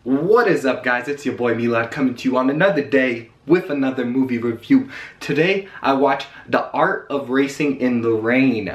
What is up, guys? It's your boy Milad coming to you on another day with another movie review. Today I watched The Art of Racing in the Rain.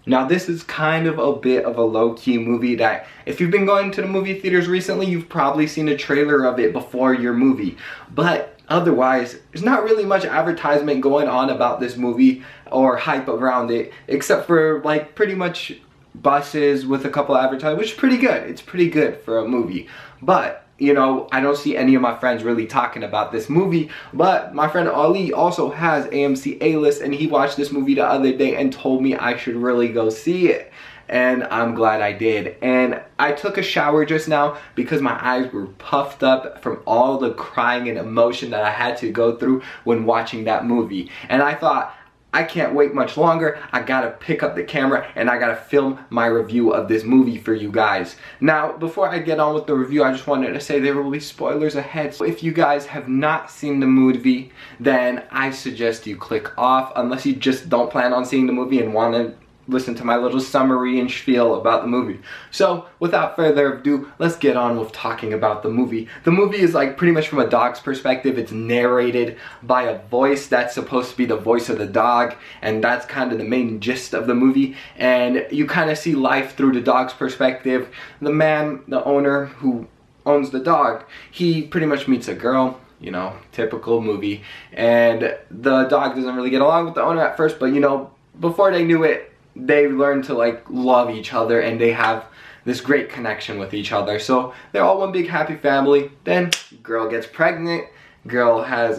Now this is kind of a bit of a low-key movie that if you've been going to the movie theaters recently, you've probably seen a trailer of it before your movie. But otherwise, there's not really much advertisement going on about this movie or hype around it, except for like pretty much buses with a couple of advertisements, which is pretty good. It's pretty good for a movie. But you know, I don't see any of my friends really talking about this movie, but my friend Ali also has AMC A-List, and he watched this movie the other day and told me I should really go see it. And I'm glad I did. And I took a shower just now because my eyes were puffed up from all the crying and emotion that I had to go through when watching that movie. And I thought, I can't wait much longer. I gotta pick up the camera and I gotta film my review of this movie for you guys. Now, before I get on with the review, I just wanted to say there will be spoilers ahead. So if you guys have not seen the movie, then I suggest you click off, unless you just don't plan on seeing the movie and want to listen to my little summary and spiel about the movie. So without further ado, let's get on with talking about the movie. The movie is like pretty much from a dog's perspective. It's narrated by a voice that's supposed to be the voice of the dog, and that's kind of the main gist of the movie. And you kind of see life through the dog's perspective. The man, the owner who owns the dog, he pretty much meets a girl, you know, typical movie, and the dog doesn't really get along with the owner at first, but you know, before they knew it, they learn to like love each other and they have this great connection with each other. So they're all one big happy family. Then girl gets pregnant, girl has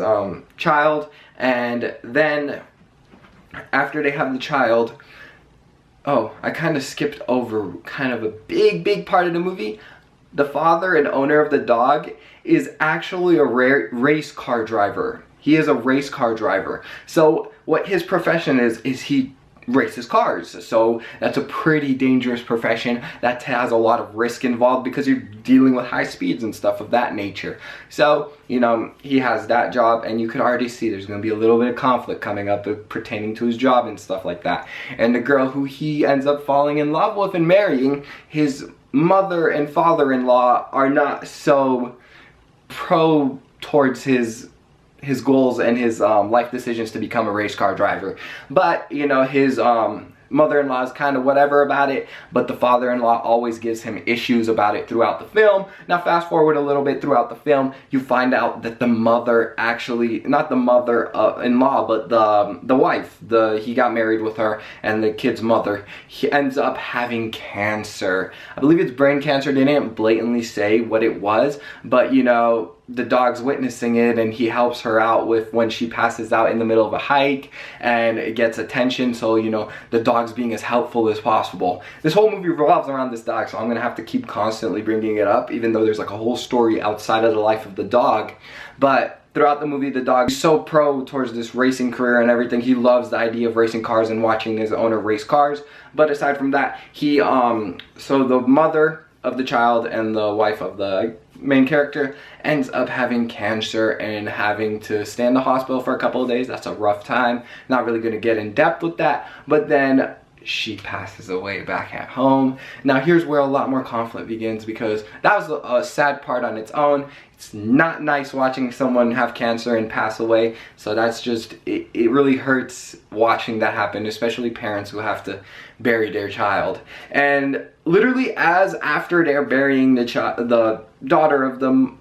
child, and then after they have the child, oh, I kind of skipped over kind of a big part of the movie. The father and owner of the dog is actually a race car driver. He is a race car driver. So what his profession is he races cars. So that's a pretty dangerous profession that has a lot of risk involved because you're dealing with high speeds and stuff of that nature. So, you know, he has that job, and you can already see there's going to be a little bit of conflict coming up pertaining to his job and stuff like that. And the girl who he ends up falling in love with and marrying, his mother and father-in-law are not so pro towards his goals and his life decisions to become a race car driver. But you know, his mother-in-law is kind of whatever about it, but the father-in-law always gives him issues about it throughout the film. Now fast forward a little bit throughout the film, you find out that the mother actually, not the mother-in-law, but the wife, he got married with her, and the kid's mother, he ends up having cancer. I believe it's brain cancer. They didn't blatantly say what it was, but you know, the dog's witnessing it, and he helps her out with when she passes out in the middle of a hike, and it gets attention. So you know, the dog's being as helpful as possible. This whole movie revolves around this dog, so I'm gonna have to keep constantly bringing it up, even though there's like a whole story outside of the life of the dog. But throughout the movie, the dog is so pro towards this racing career and everything. He loves the idea of racing cars and watching his owner race cars. But aside from that, he so the mother of the child and the wife of the main character ends up having cancer and having to stay in the hospital for a couple of days. That's a rough time. Not really going to get in depth with that, but then she passes away back at home. Now here's where a lot more conflict begins, because that was a sad part on its own. It's not nice watching someone have cancer and pass away, so that's just, it really hurts watching that happen, especially parents who have to bury their child. And literally as after they're burying the daughter of the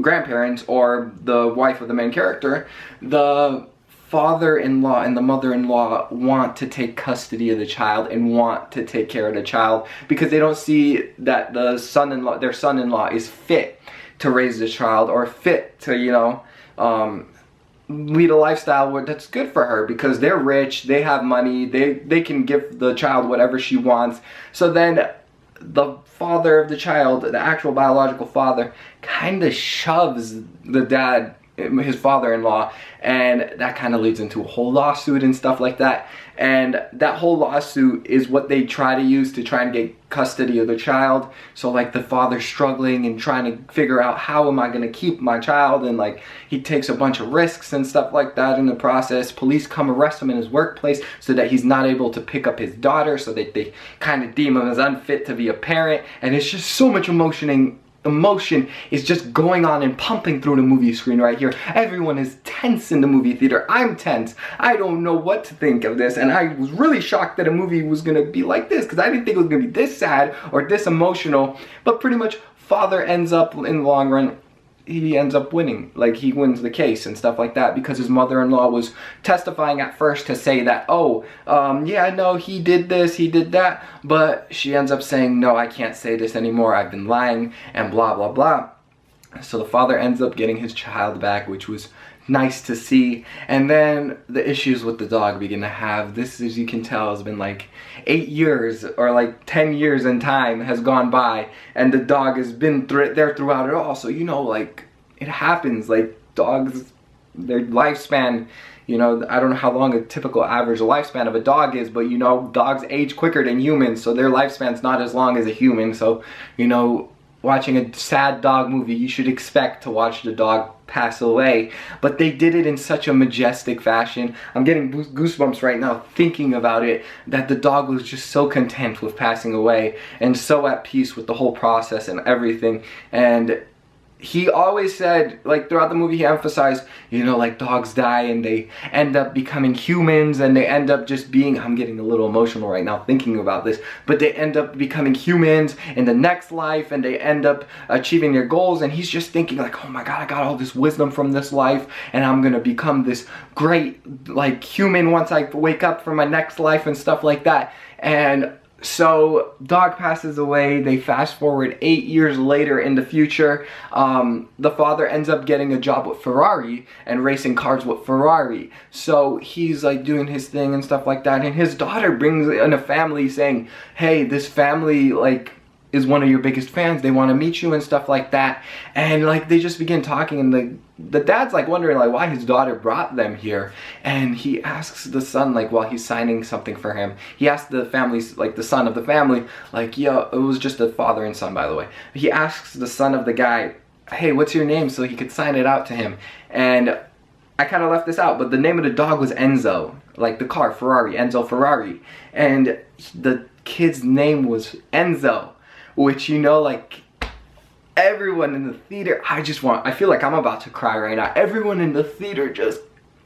grandparents or the wife of the main character, the father-in-law and the mother-in-law want to take custody of the child and want to take care of the child because they don't see that their son-in-law is fit to raise the child, or fit to, you know, lead a lifestyle that's good for her, because they're rich, they have money, they can give the child whatever she wants. So then the father of the child, the actual biological father, kind of shoves the dad, his father-in-law, and that kind of leads into a whole lawsuit and stuff like that. And that whole lawsuit is what they try to use to try and get custody of the child. So like the father's struggling and trying to figure out, how am I going to keep my child, and like he takes a bunch of risks and stuff like that in the process. Police come arrest him in his workplace so that he's not able to pick up his daughter, so that they kind of deem him as unfit to be a parent. And it's just so much emotion is just going on and pumping through the movie screen right here. Everyone is tense in the movie theater. I'm tense. I don't know what to think of this, and I was really shocked that a movie was gonna be like this, because I didn't think it was gonna be this sad or this emotional. But pretty much father ends up, in the long run, he ends up winning. Like, he wins the case and stuff like that, because his mother-in-law was testifying at first to say that, oh, yeah, no, he did this, he did that, but she ends up saying, no, I can't say this anymore, I've been lying, and blah, blah, blah. So the father ends up getting his child back, which was nice to see. And then the issues with the dog begin to have. This, as you can tell, has been like 8 years or like 10 years in time has gone by, and the dog has been there throughout it all. So, you know, like, it happens. Like, dogs, their lifespan, you know, I don't know how long a typical average lifespan of a dog is, but, you know, dogs age quicker than humans, so their lifespan's not as long as a human. So, you know, watching a sad dog movie, you should expect to watch the dog pass away. But they did it in such a majestic fashion. I'm getting goosebumps right now thinking about it, that the dog was just so content with passing away and so at peace with the whole process and everything. And he always said, like, throughout the movie, he emphasized, you know, like, dogs die and they end up becoming humans, and they end up just being, I'm getting a little emotional right now thinking about this, but they end up becoming humans in the next life, and they end up achieving their goals. And he's just thinking, like, oh my God, I got all this wisdom from this life, and I'm gonna become this great, like, human once I wake up from my next life and stuff like that. And so dog passes away. They fast forward 8 years later in the future. The father ends up getting a job with Ferrari and racing cars with Ferrari. So he's like doing his thing and stuff like that. And his daughter brings in a family saying, hey, this family, like, is one of your biggest fans. They want to meet you and stuff like that. And like, they just begin talking, and the dad's like wondering like why his daughter brought them here. And he asks the son, like, while he's signing something for him, he asks the family's, like, the son of the family, like, yeah, it was just a father and son, by the way. He asks the son of the guy, hey, what's your name, so he could sign it out to him. And I kind of left this out, but the name of the dog was Enzo, like the car, Ferrari, Enzo Ferrari. And the kid's name was Enzo, which, you know, like, everyone in the theater, I feel like I'm about to cry right now. Everyone in the theater just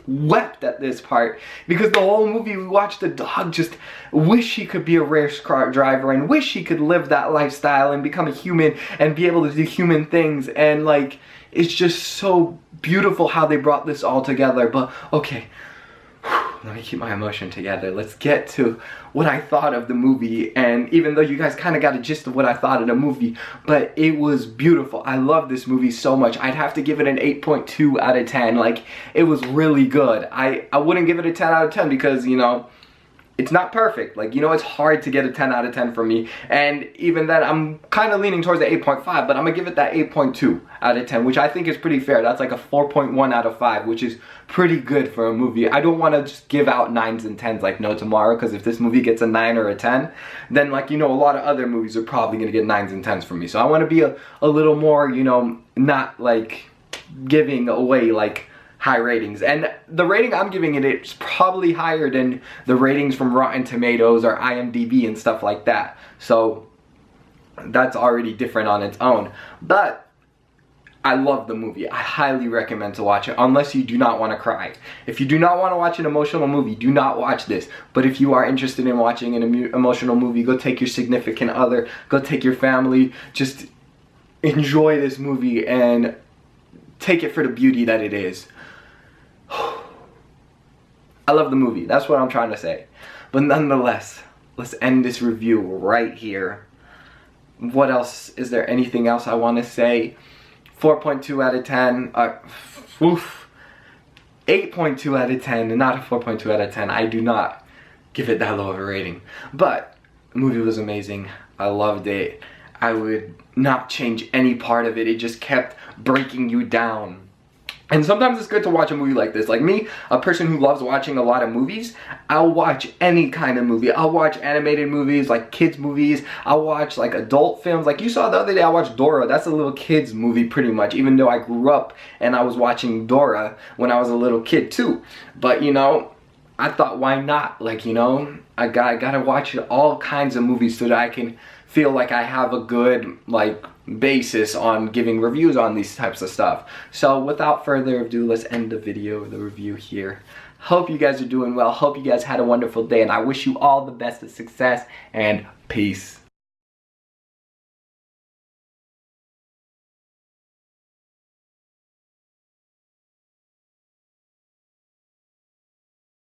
wept at this part, because the whole movie we watched the dog just wish he could be a race car driver and wish he could live that lifestyle and become a human and be able to do human things. And like, it's just so beautiful how they brought this all together. But okay, let me keep my emotion together. Let's get to what I thought of the movie. And even though you guys kind of got a gist of what I thought of the movie, but it was beautiful. I love this movie so much. I'd have to give it an 8.2 out of 10. Like, it was really good. I wouldn't give it a 10 out of 10 because, you know, it's not perfect. Like, you know, it's hard to get a 10 out of 10 for me. And even then, I'm kind of leaning towards the 8.5, but I'm gonna give it that 8.2 out of 10, which I think is pretty fair. That's like a 4.1 out of 5, which is pretty good for a movie. I don't want to just give out 9s and 10s like No Tomorrow, because if this movie gets a 9 or a 10, then, like, you know, a lot of other movies are probably gonna get 9s and 10s from me. So I want to be a little more, you know, not like giving away like high ratings. And the rating I'm giving it is probably higher than the ratings from Rotten Tomatoes or IMDb and stuff like that. So that's already different on its own. But I love the movie. I highly recommend to watch it, unless you do not want to cry. If you do not want to watch an emotional movie, do not watch this. But if you are interested in watching an emotional movie, go take your significant other, go take your family, just enjoy this movie and take it for the beauty that it is. I love the movie. That's what I'm trying to say. But nonetheless, let's end this review right here. What else? Is there anything else I want to say? 4.2 out of 10. 8.2 out of 10, and not a 4.2 out of 10. I do not give it that low of a rating. But the movie was amazing. I loved it. I would not change any part of it. It just kept breaking you down. And sometimes it's good to watch a movie like this. Like me, a person who loves watching a lot of movies, I'll watch any kind of movie. I'll watch animated movies, like kids movies. I'll watch like adult films. Like you saw the other day, I watched Dora. That's a little kids movie pretty much, even though I grew up and I was watching Dora when I was a little kid too. But you know, I thought, why not? Like, you know, I gotta watch all kinds of movies so that I can feel like I have a good, like, basis on giving reviews on these types of stuff. So without further ado, let's end the video, the review here. Hope you guys are doing well. Hope you guys had a wonderful day, and I wish you all the best of success, and peace.